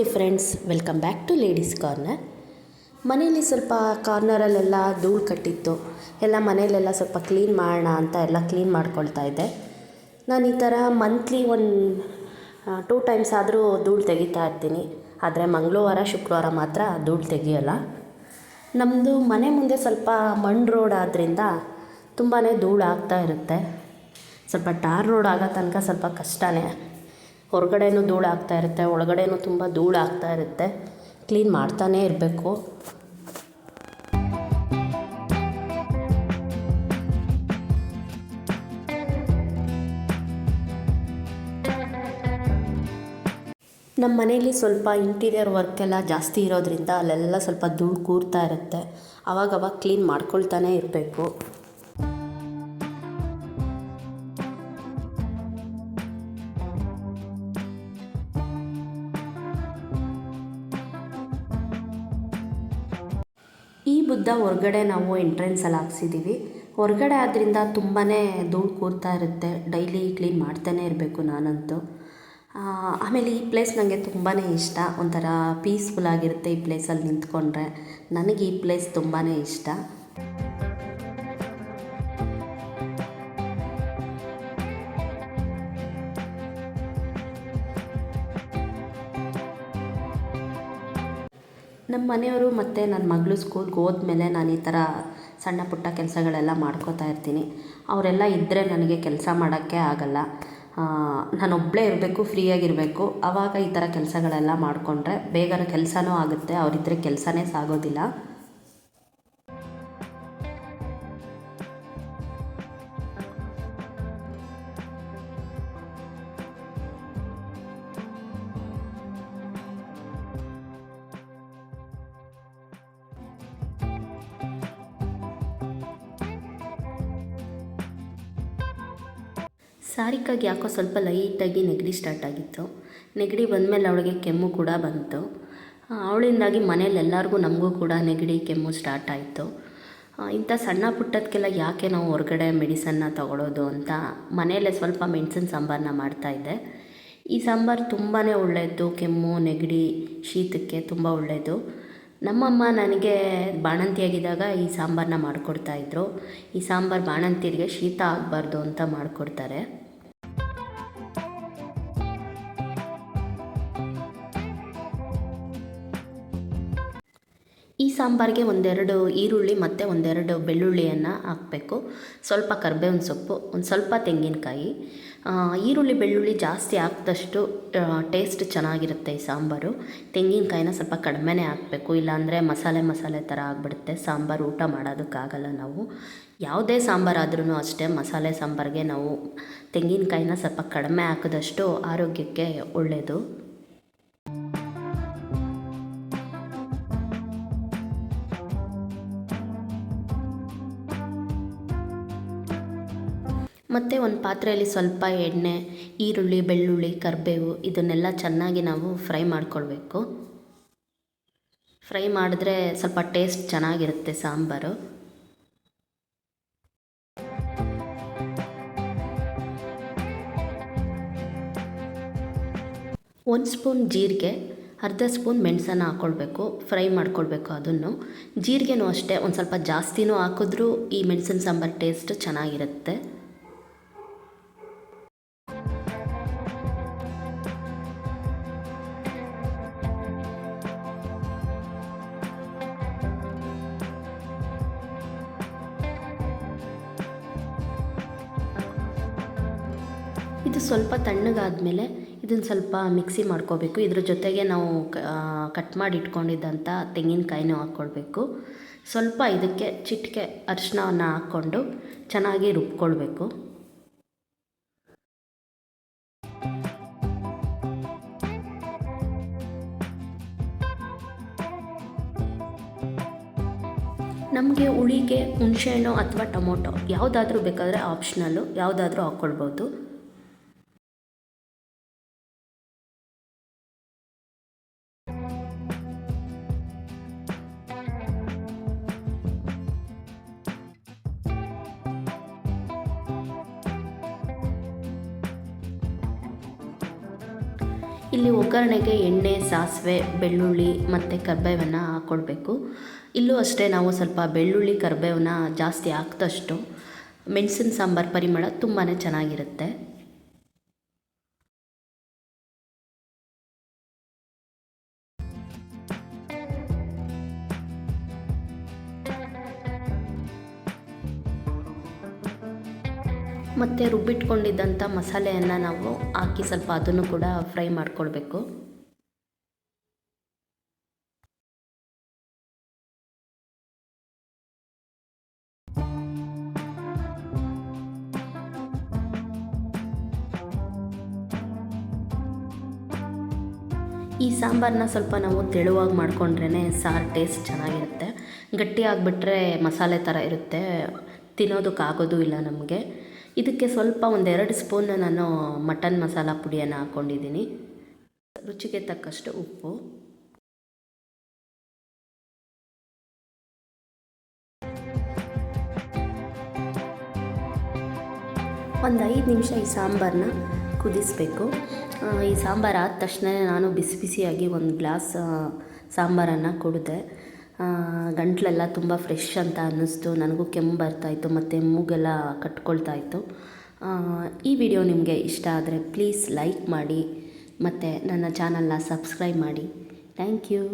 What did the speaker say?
ನಮಸ್ತೆ friends, welcome back to ladies corner. ಮನೇಲಿ ಸ್ವಲ್ಪ ಕಾರ್ನರಲ್ಲೆಲ್ಲ ಧೂಳು ಕಟ್ಟಿತ್ತು. ಎಲ್ಲ ಮನೆಯಲ್ಲೆಲ್ಲ ಸ್ವಲ್ಪ ಕ್ಲೀನ್ ಮಾಡೋಣ ಅಂತ ಎಲ್ಲ ಕ್ಲೀನ್ ಮಾಡ್ಕೊಳ್ತಾ ಇದ್ದೆ. ನಾನು ಈ ಥರ ಮಂತ್ಲಿ 2 ಟೈಮ್ಸ್ ಆದರೂ ಧೂಳು ತೆಗಿತಾ ಇರ್ತೀನಿ. ಆದರೆ ಮಂಗಳವಾರ ಶುಕ್ರವಾರ ಮಾತ್ರ ಧೂಳು ತೆಗಿಯೋಲ್ಲ. ನಮ್ಮದು ಮನೆ ಮುಂದೆ ಸ್ವಲ್ಪ ಮಣ್ಣು ರೋಡ್ ಆದ್ದರಿಂದ ತುಂಬಾ ಧೂಳು ಆಗ್ತಾ ಇರುತ್ತೆ. ಸ್ವಲ್ಪ ಟಾರ್ ರೋಡ್ ಆಗೋ ತನಕ ಸ್ವಲ್ಪ ಕಷ್ಟನೇ. ಹೊರಗಡೆನೂ ಧೂಳು ಆಗ್ತಾ ಇರುತ್ತೆ, ಒಳಗಡೆನೂ ತುಂಬ ಧೂಳು ಆಗ್ತಾ ಇರುತ್ತೆ. ಕ್ಲೀನ್ ಮಾಡ್ತಾನೇ ಇರಬೇಕು. ನಮ್ಮ ಮನೇಲಿ ಸ್ವಲ್ಪ ಇಂಟೀರಿಯರ್ ವರ್ಕ್ ಎಲ್ಲ ಜಾಸ್ತಿ ಇರೋದ್ರಿಂದ ಅಲ್ಲೆಲ್ಲ ಸ್ವಲ್ಪ ಧೂಳು ಕೂರ್ತಾ ಇರುತ್ತೆ. ಆವಾಗವಾಗ ಕ್ಲೀನ್ ಮಾಡ್ಕೊಳ್ತಾನೇ ಇರಬೇಕು. ಈ ಬುದ್ಧ ಹೊರಗಡೆ ನಾವು ಎಂಟ್ರೆನ್ಸಲ್ಲಿ ಹಾಕ್ಸಿದ್ದೀವಿ. ಹೊರಗಡೆ ಆದ್ದರಿಂದ ತುಂಬಾ ಧೂಳು ಕೂರ್ತಾ ಇರುತ್ತೆ. ಡೈಲಿ ಕ್ಲೀನ್ ಮಾಡ್ತಾನೇ ಇರಬೇಕು ನಾನಂತೂ. ಆಮೇಲೆ ಈ ಪ್ಲೇಸ್ ನನಗೆ ತುಂಬಾ ಇಷ್ಟ. ಒಂಥರ ಪೀಸ್ಫುಲ್ ಆಗಿರುತ್ತೆ ಈ ಪ್ಲೇಸಲ್ಲಿ ನಿಂತ್ಕೊಂಡ್ರೆ. ನನಗೆ ಈ ಪ್ಲೇಸ್ ತುಂಬಾ ಇಷ್ಟ. ನಮ್ಮ ಮನೆಯವರು ಮತ್ತು ನನ್ನ ಮಗಳು ಸ್ಕೂಲ್ಗೆ ಹೋದ್ಮೇಲೆ ನಾನು ಈ ಥರ ಸಣ್ಣ ಪುಟ್ಟ ಕೆಲಸಗಳೆಲ್ಲ ಮಾಡ್ಕೋತಾ ಇರ್ತೀನಿ. ಅವರೆಲ್ಲ ಇದ್ದರೆ ನನಗೆ ಕೆಲಸ ಮಾಡೋಕ್ಕೆ ಆಗಲ್ಲ. ನಾನೊಬ್ಬಳೇ ಇರಬೇಕು, ಫ್ರೀಯಾಗಿರಬೇಕು. ಆವಾಗ ಈ ಥರ ಕೆಲಸಗಳೆಲ್ಲ ಮಾಡಿಕೊಂಡ್ರೆ ಬೇಗನೆ ಕೆಲಸನೂ ಆಗುತ್ತೆ. ಅವರಿದ್ದರೆ ಕೆಲಸನೇ ಸಾಗೋದಿಲ್ಲ. ಸಾರಿಕಾಗಿ ಯಾಕೋ ಸ್ವಲ್ಪ ಲೈಟಾಗಿ ನೆಗಡಿ ಸ್ಟಾರ್ಟ್ ಆಗಿತ್ತು. ನೆಗಡಿ ಬಂದಮೇಲೆ ಅವಳಿಗೆ ಕೆಮ್ಮು ಕೂಡ ಬಂತು. ಅವಳಿಂದಾಗಿ ಮನೇಲಿ ಎಲ್ಲರಿಗೂ ನಮಗೂ ಕೂಡ ನೆಗಡಿ ಕೆಮ್ಮು ಸ್ಟಾರ್ಟ್ ಆಯಿತು. ಇಂಥ ಸಣ್ಣ ಪುಟ್ಟದಕ್ಕೆಲ್ಲ ಯಾಕೆ ನಾವು ಹೊರಗಡೆ ಮೆಡಿಸನ್ನ ತಗೊಳ್ಳೋದು ಅಂತ ಮನೆಯಲ್ಲೇ ಸ್ವಲ್ಪ ಮೆಣಸಿನ ಸಾಂಬಾರನ್ನ ಮಾಡ್ತಾಯಿದ್ದೆ. ಈ ಸಾಂಬಾರು ತುಂಬಾ ಒಳ್ಳೆಯದು. ಕೆಮ್ಮು, ನೆಗಡಿ, ಶೀತಕ್ಕೆ ತುಂಬ ಒಳ್ಳೆಯದು. ನಮ್ಮಮ್ಮ ನನಗೆ ಬಾಣಂತಿಯಾಗಿದ್ದಾಗ ಈ ಸಾಂಬಾರನ್ನ ಮಾಡಿಕೊಡ್ತಾಯಿದ್ರು. ಈ ಸಾಂಬಾರು ಬಾಣಂತಿಯರಿಗೆ ಶೀತ ಆಗಬಾರ್ದು ಅಂತ ಮಾಡಿಕೊಡ್ತಾರೆ. ಈ ಸಾಂಬಾರಿಗೆ 1-2 ಈರುಳ್ಳಿ ಮತ್ತು 1-2 ಬೆಳ್ಳುಳ್ಳಿಯನ್ನು ಹಾಕಬೇಕು. ಸ್ವಲ್ಪ ಕರಿಬೇವಿನ ಸೊಪ್ಪು, ಒಂದು ಸ್ವಲ್ಪ ತೆಂಗಿನಕಾಯಿ. ಈರುಳ್ಳಿ ಬೆಳ್ಳುಳ್ಳಿ ಜಾಸ್ತಿ ಹಾಕಿದಷ್ಟು ಟೇಸ್ಟ್ ಚೆನ್ನಾಗಿರುತ್ತೆ ಈ ಸಾಂಬಾರು. ತೆಂಗಿನಕಾಯಿನ ಸ್ವಲ್ಪ ಕಡಿಮೆನೇ ಹಾಕಬೇಕು, ಇಲ್ಲಾಂದರೆ ಮಸಾಲೆ ಥರ ಆಗಿಬಿಡುತ್ತೆ. ಸಾಂಬಾರು ಊಟ ಮಾಡೋದಕ್ಕಾಗಲ್ಲ ನಾವು. ಯಾವುದೇ ಸಾಂಬಾರಾದ್ರೂ ಅಷ್ಟೇ, ಮಸಾಲೆ ಸಾಂಬಾರಿಗೆ ನಾವು ತೆಂಗಿನಕಾಯಿನ ಸ್ವಲ್ಪ ಕಡಿಮೆ ಹಾಕಿದಷ್ಟು ಆರೋಗ್ಯಕ್ಕೆ ಒಳ್ಳೆಯದು. ಮತ್ತು ಒಂದು ಪಾತ್ರೆಯಲ್ಲಿ ಸ್ವಲ್ಪ ಎಣ್ಣೆ, ಈರುಳ್ಳಿ, ಬೆಳ್ಳುಳ್ಳಿ, ಕರಿಬೇವು ಇದನ್ನೆಲ್ಲ ಚೆನ್ನಾಗಿ ನಾವು ಫ್ರೈ ಮಾಡ್ಕೊಳ್ಬೇಕು. ಫ್ರೈ ಮಾಡಿದ್ರೆ ಸ್ವಲ್ಪ ಟೇಸ್ಟ್ ಚೆನ್ನಾಗಿರುತ್ತೆ ಸಾಂಬಾರು. 1 ಸ್ಪೂನ್ ಜೀರಿಗೆ, ಅರ್ಧ ಸ್ಪೂನ್ ಮೆಣಸನ್ನು ಹಾಕ್ಕೊಳ್ಬೇಕು. ಫ್ರೈ ಮಾಡ್ಕೊಳ್ಬೇಕು ಅದನ್ನು. ಜೀರಿಗೆನೂ ಅಷ್ಟೇ, ಒಂದು ಸ್ವಲ್ಪ ಜಾಸ್ತಿನೂ ಹಾಕಿದ್ರೂ ಈ ಮೆಣಸಿನ ಸಾಂಬಾರು ಟೇಸ್ಟ್ ಚೆನ್ನಾಗಿರುತ್ತೆ. ಇದು ಸ್ವಲ್ಪ ತಣ್ಣಗಾದ್ಮೇಲೆ ಇದನ್ನು ಸ್ವಲ್ಪ ಮಿಕ್ಸಿ ಮಾಡ್ಕೋಬೇಕು. ಇದ್ರ ಜೊತೆಗೆ ನಾವು ಕಟ್ ಮಾಡಿ ಇಟ್ಕೊಂಡಿದ್ದಂಥ ತೆಂಗಿನಕಾಯಿನೂ ಹಾಕ್ಕೊಳ್ಬೇಕು. ಸ್ವಲ್ಪ ಇದಕ್ಕೆ ಚಿಟಿಕೆ ಅರಿಶಿನವನ್ನು ಹಾಕ್ಕೊಂಡು ಚೆನ್ನಾಗಿ ರುಬ್ಕೊಳ್ಬೇಕು. ನಮಗೆ ಹುಳಿಗೆ ಹುಣಸೆಹಣ್ಣು ಅಥವಾ ಟೊಮೊಟೊ ಯಾವುದಾದ್ರೂ ಬೇಕಾದರೆ ಆಪ್ಷನಲ್ಲು, ಯಾವುದಾದ್ರೂ ಹಾಕ್ಕೊಳ್ಬೋದು. ಇಲ್ಲಿ ಒಗ್ಗರಣೆಗೆ ಎಣ್ಣೆ, ಸಾಸಿವೆ, ಬೆಳ್ಳುಳ್ಳಿ ಮತ್ತು ಕರಿಬೇವನ್ನು ಹಾಕ್ಕೊಳ್ಬೇಕು. ಇಲ್ಲೂ ಅಷ್ಟೇ ನಾವು ಸ್ವಲ್ಪ ಬೆಳ್ಳುಳ್ಳಿ ಕರಿಬೇವನ್ನ ಜಾಸ್ತಿ ಹಾಕಿದಷ್ಟು ಮೆಣಸಿನ ಸಾಂಬಾರು ಪರಿಮಳ ತುಂಬಾ ಚೆನ್ನಾಗಿರುತ್ತೆ. ಮತ್ತು ರುಬ್ಬಿಟ್ಕೊಂಡಿದ್ದಂಥ ಮಸಾಲೆಯನ್ನು ನಾವು ಹಾಕಿ ಸ್ವಲ್ಪ ಅದನ್ನು ಕೂಡ ಫ್ರೈ ಮಾಡ್ಕೊಳ್ಬೇಕು. ಈ ಸಾಂಬಾರನ್ನ ಸ್ವಲ್ಪ ನಾವು ತೆಳುವಾಗಿ ಮಾಡ್ಕೊಂಡ್ರೇ ಸಾರು ಟೇಸ್ಟ್ ಚೆನ್ನಾಗಿರುತ್ತೆ. ಗಟ್ಟಿ ಆಗಿಬಿಟ್ರೆ ಮಸಾಲೆ ಥರ ಇರುತ್ತೆ, ತಿನ್ನೋದಕ್ಕಾಗೋದು ಇಲ್ಲ ನಮಗೆ. ಇದಕ್ಕೆ ಸ್ವಲ್ಪ 1-2 ಸ್ಪೂನ್ ನಾನು ಮಟನ್ ಮಸಾಲ ಪುಡಿಯನ್ನು ಹಾಕ್ಕೊಂಡಿದ್ದೀನಿ. ರುಚಿಗೆ ತಕ್ಕಷ್ಟು ಉಪ್ಪು. ಒಂದು 5 ನಿಮಿಷ ಈ ಸಾಂಬಾರನ್ನ ಕುದಿಸಬೇಕು. ಈ ಸಾಂಬಾರು ಆದ ತಕ್ಷಣ ನಾನು ಬಿಸಿ ಬಿಸಿಯಾಗಿ ಒಂದು ಗ್ಲಾಸ್ ಸಾಂಬಾರನ್ನು ಕುಡಿದೆ. ಗಂಟಲೆಲ್ಲ ತುಂಬ ಫ್ರೆಶ್ ಅಂತ ಅನ್ನಿಸ್ತು. ನನಗೂ ಕೆಮ್ಮು ಬರ್ತಾಯಿತ್ತು ಮತ್ತು ಮೂಗೆಲ್ಲ ಕಟ್ಕೊಳ್ತಾಯಿತ್ತು. ಈ ವಿಡಿಯೋ ನಿಮಗೆ ಇಷ್ಟ ಆದರೆ ಪ್ಲೀಸ್ ಲೈಕ್ ಮಾಡಿ ಮತ್ತು ನನ್ನ ಚಾನಲ್ನ ಸಬ್ಸ್ಕ್ರೈಬ್ ಮಾಡಿ. Thank you.